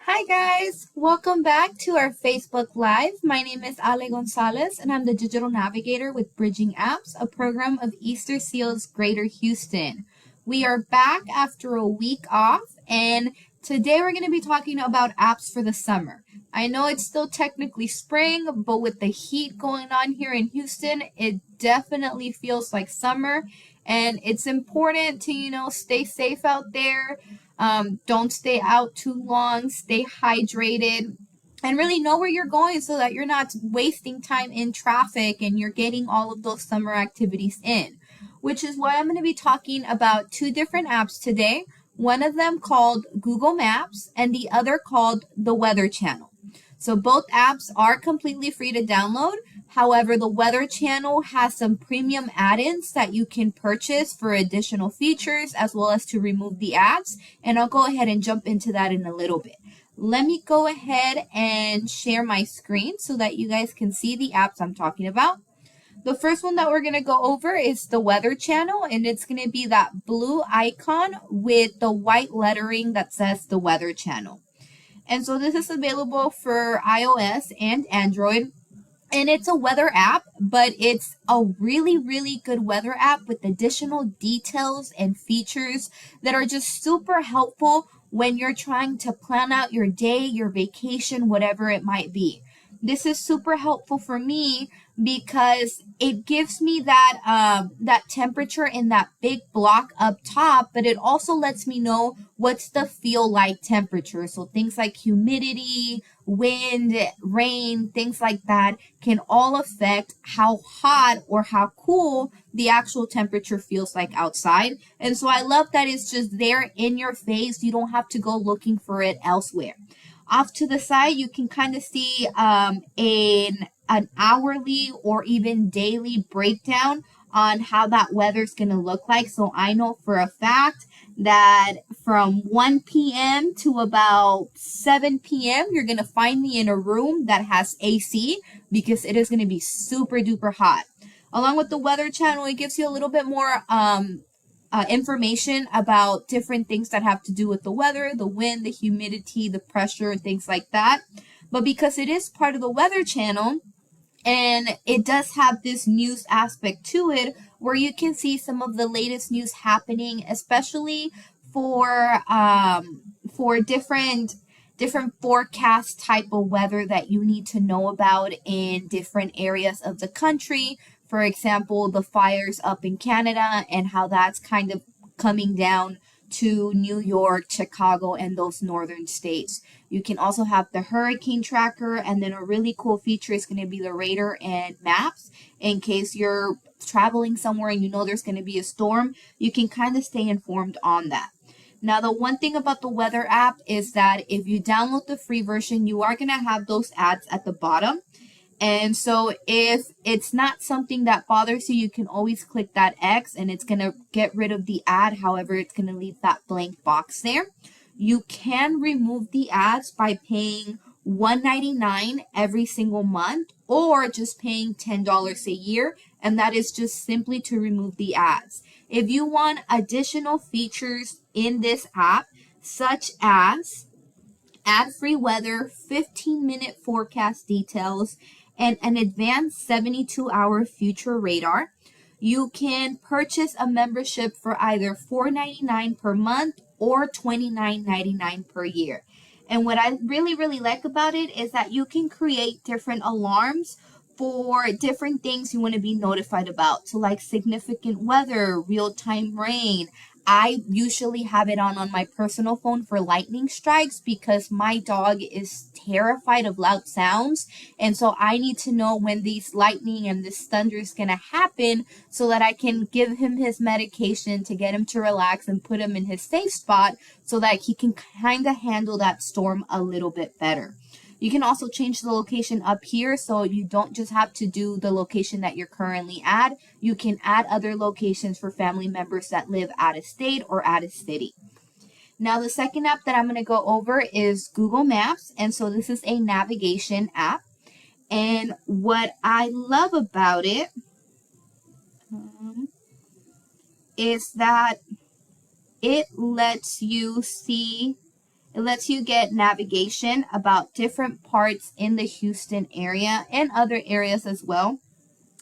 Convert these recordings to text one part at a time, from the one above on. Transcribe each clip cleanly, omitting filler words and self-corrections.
Hi guys, welcome back to our Facebook Live. My name is Ale Gonzalez and I'm the Digital Navigator with Bridging Apps, a program of Easter Seals Greater Houston. We are back after a week off and today we're going to be talking about apps for the summer. I know it's still technically spring, but with the heat going on here in Houston, it definitely feels like summer and it's important to, stay safe out there. Don't stay out too long, stay hydrated, and really know where you're going so that you're not wasting time in traffic and you're getting all of those summer activities in. Which is why I'm going to be talking about two different apps today. One of them called Google Maps and the other called the Weather Channel. So both apps are completely free to download. However, the Weather Channel has some premium add-ins that you can purchase for additional features as well as to remove the ads. And I'll go ahead and jump into that in a little bit. Let me go ahead and share my screen so that you guys can see the apps I'm talking about. The first one that we're going to go over is the Weather Channel, and it's going to be that blue icon with the white lettering that says the Weather Channel. And so this is available for iOS and Android. And it's a weather app, but it's a really, really good weather app with additional details and features that are just super helpful when you're trying to plan out your day, your vacation, whatever it might be. This is super helpful for me because it gives me that temperature in that big block up top, but it also lets me know what's the feel like temperature. So things like humidity, wind, rain, things like that can all affect how hot or how cool the actual temperature feels like outside. And so I love that it's just there in your face. You don't have to go looking for it elsewhere. Off to the side, you can kind of see an hourly or even daily breakdown on how that weather's going to look like. So I know for a fact that from 1 p.m. to about 7 p.m., you're going to find me in a room that has AC because it is going to be super duper hot. Along with the Weather Channel, it gives you a little bit more information about different things that have to do with the weather, the wind, the humidity, the pressure, and things like that. But because it is part of the Weather Channel, and it does have this news aspect to it where you can see some of the latest news happening, especially for different forecast type of weather that you need to know about in different areas of the country. For example, the fires up in Canada and how that's kind of coming down to New York, Chicago, and those northern states. You can also have the hurricane tracker, and then a really cool feature is going to be the radar and maps. In case you're traveling somewhere and you know there's going to be a storm, you can kind of stay informed on that. Now, the one thing about the weather app is that if you download the free version, you are going to have those ads at the bottom. And so if it's not something that bothers you, you can always click that X and it's going to get rid of the ad. However, it's going to leave that blank box there. You can remove the ads by paying $1.99 every single month or just paying $10 a year. And that is just simply to remove the ads. If you want additional features in this app, such as ad-free weather, 15-minute forecast details, and an advanced 72-hour future radar, you can purchase a membership for either $4.99 per month or $29.99 per year. And what I really, really like about it is that you can create different alarms for different things you want to be notified about. So like significant weather, real-time rain. I usually have it on my personal phone for lightning strikes because my dog is terrified of loud sounds. And so I need to know when these lightning and this thunder is going to happen so that I can give him his medication to get him to relax and put him in his safe spot so that he can kind of handle that storm a little bit better. You can also change the location up here so you don't just have to do the location that you're currently at. You can add other locations for family members that live out of state or out of city. Now, the second app that I'm going to go over is Google Maps. And so this is a navigation app. And what I love about it is that it lets you see It lets you get navigation about different parts in the Houston area and other areas as well.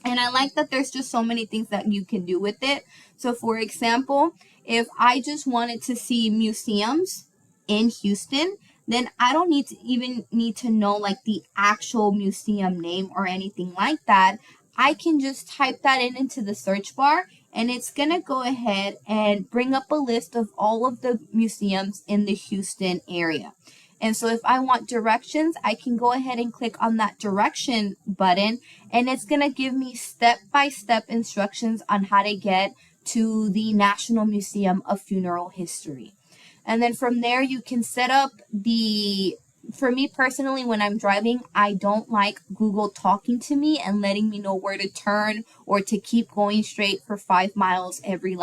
And I like that there's just so many things that you can do with it. So for example, if I just wanted to see museums in Houston, then I don't need to know like the actual museum name or anything like that. I can just type that into the search bar, and it's going to go ahead and bring up a list of all of the museums in the Houston area. And so if I want directions, I can go ahead and click on that direction button, and it's going to give me step-by-step instructions on how to get to the National Museum of Funeral History. And then from there, you can set up for me personally, when I'm driving, I don't like Google talking to me and letting me know where to turn or to keep going straight for 5 miles every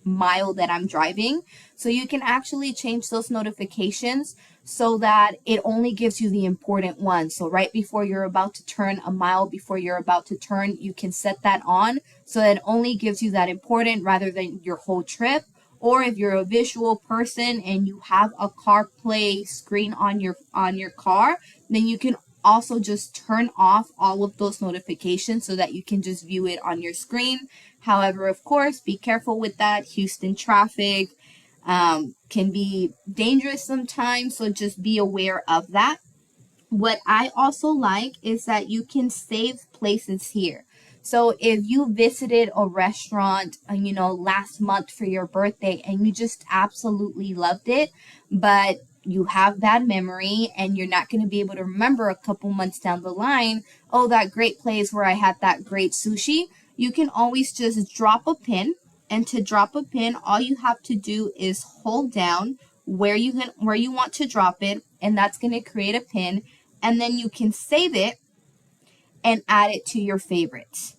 mile that I'm driving. So you can actually change those notifications so that it only gives you the important ones. So right before you're about to turn, a mile before you're about to turn, you can set that on so that it only gives you that important rather than your whole trip. Or if you're a visual person and you have a CarPlay screen on your car, then you can also just turn off all of those notifications so that you can just view it on your screen. However, of course, be careful with that. Houston traffic can be dangerous sometimes, so just be aware of that. What I also like is that you can save places here. So if you visited a restaurant, last month for your birthday and you just absolutely loved it, but you have bad memory and you're not going to be able to remember a couple months down the line, oh, that great place where I had that great sushi, you can always just drop a pin. And to drop a pin, all you have to do is hold down where you want to drop it, and that's going to create a pin. And then you can save it and add it to your favorites.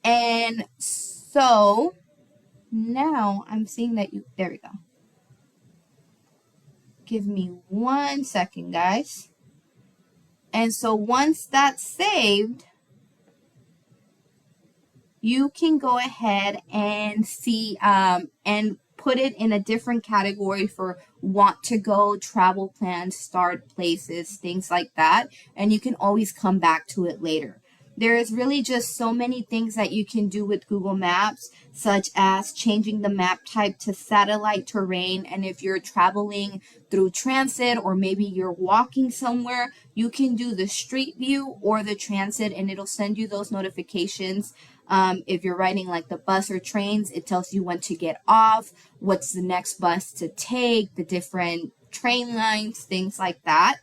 And so now I'm seeing that there we go. Give me 1 second, guys. And so once that's saved, you can go ahead and see and put it in a different category for want to go, travel plans, start places, things like that. And you can always come back to it later. There is really just so many things that you can do with Google Maps, such as changing the map type to satellite terrain. And if you're traveling through transit or maybe you're walking somewhere, you can do the street view or the transit, and it'll send you those notifications. If you're riding like the bus or trains, it tells you when to get off, what's the next bus to take, the different train lines, things like that.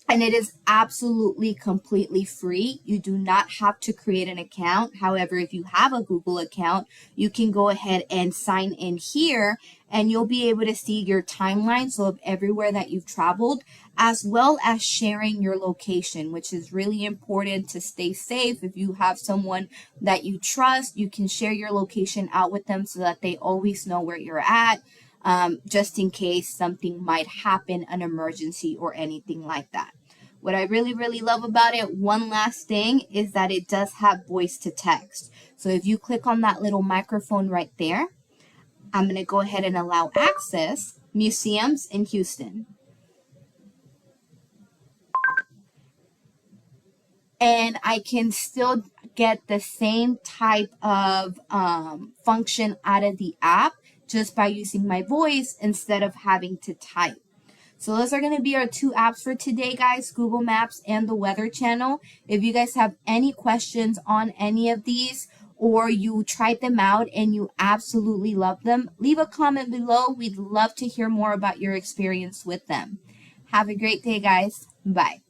And it is absolutely completely free. You do not have to create an account. However, if you have a Google account, you can go ahead and sign in here and you'll be able to see your timeline, so of everywhere that you've traveled, as well as sharing your location, which is really important to stay safe. If you have someone that you trust, you can share your location out with them so that they always know where you're at. Just in case something might happen, an emergency or anything like that. What I really, really love about it, one last thing, is that it does have voice to text. So if you click on that little microphone right there, I'm going to go ahead and allow access, museums in Houston. And I can still get the same type of function out of the app just by using my voice instead of having to type. So those are going to be our 2 apps for today, guys, Google Maps and the Weather Channel. If you guys have any questions on any of these, or you tried them out and you absolutely love them, leave a comment below. We'd love to hear more about your experience with them. Have a great day, guys. Bye.